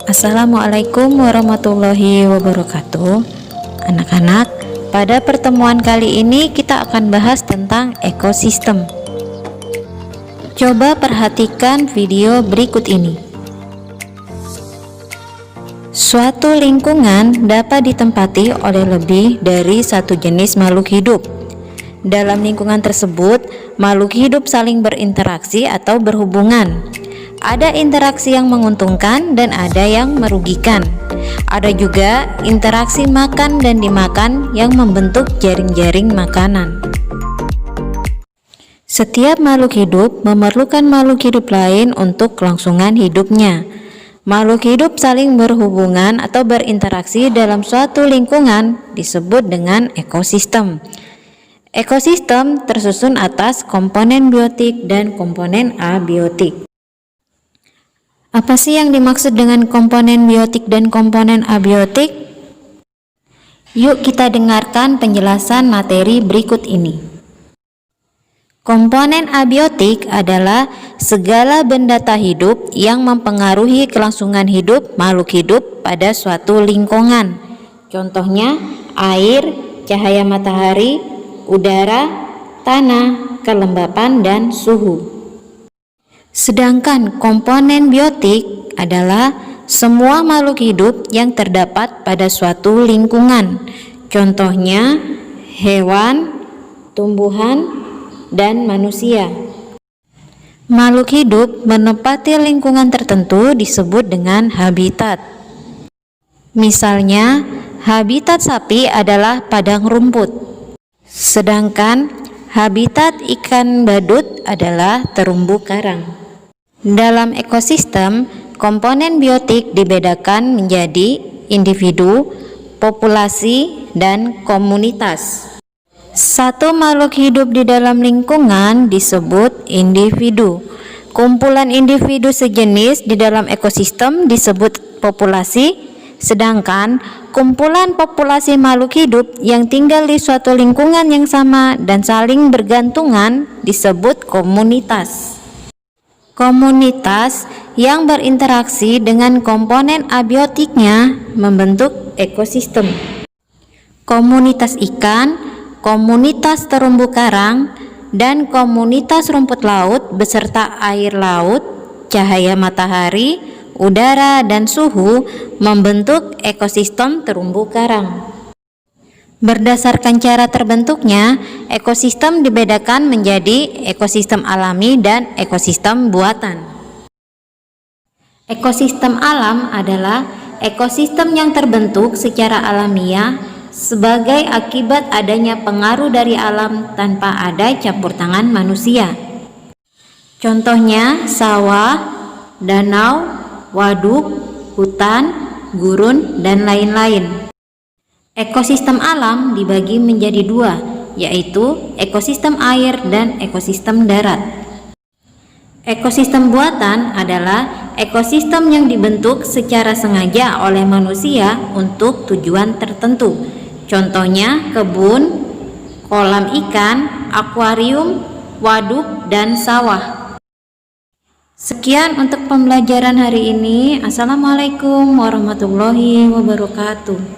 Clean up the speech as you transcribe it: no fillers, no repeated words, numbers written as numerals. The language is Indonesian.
Assalamualaikum warahmatullahi wabarakatuh. Anak-anak, pada pertemuan kali ini kita akan bahas tentang ekosistem. Coba perhatikan video berikut ini. Suatu lingkungan dapat ditempati oleh lebih dari satu jenis makhluk hidup. Dalam lingkungan tersebut, makhluk hidup saling berinteraksi atau berhubungan. Ada interaksi yang menguntungkan dan ada yang merugikan. Ada juga interaksi makan dan dimakan yang membentuk jaring-jaring makanan. Setiap makhluk hidup memerlukan makhluk hidup lain untuk kelangsungan hidupnya. Makhluk hidup saling berhubungan atau berinteraksi dalam suatu lingkungan disebut dengan ekosistem. Ekosistem tersusun atas komponen biotik dan komponen abiotik. Apa sih yang dimaksud dengan komponen biotik dan komponen abiotik? Yuk kita dengarkan penjelasan materi berikut ini. Komponen abiotik adalah segala benda tak hidup yang mempengaruhi kelangsungan hidup makhluk hidup pada suatu lingkungan. Contohnya air, cahaya matahari, udara, tanah, kelembapan, dan suhu. Sedangkan komponen biotik adalah semua makhluk hidup yang terdapat pada suatu lingkungan. Contohnya hewan, tumbuhan, dan manusia. Makhluk hidup menempati lingkungan tertentu disebut dengan habitat. Misalnya, habitat sapi adalah padang rumput, sedangkan habitat ikan badut adalah terumbu karang. Dalam ekosistem, komponen biotik dibedakan menjadi individu, populasi, dan komunitas. Satu makhluk hidup di dalam lingkungan disebut individu. Kumpulan individu sejenis di dalam ekosistem disebut populasi, sedangkan kumpulan populasi makhluk hidup yang tinggal di suatu lingkungan yang sama dan saling bergantungan disebut komunitas. Komunitas yang berinteraksi dengan komponen abiotiknya membentuk ekosistem. Komunitas ikan, komunitas terumbu karang, dan komunitas rumput laut beserta air laut, cahaya matahari, udara, dan suhu membentuk ekosistem terumbu karang. Berdasarkan cara terbentuknya, ekosistem dibedakan menjadi ekosistem alami dan ekosistem buatan. Ekosistem alam adalah ekosistem yang terbentuk secara alamiah sebagai akibat adanya pengaruh dari alam tanpa ada campur tangan manusia. Contohnya sawah, danau, waduk, hutan, gurun, dan lain-lain. Ekosistem alam dibagi menjadi dua, yaitu ekosistem air dan ekosistem darat. Ekosistem buatan adalah ekosistem yang dibentuk secara sengaja oleh manusia untuk tujuan tertentu. Contohnya kebun, kolam ikan, akuarium, waduk, dan sawah. Sekian untuk pembelajaran hari ini. Assalamualaikum warahmatullahi wabarakatuh.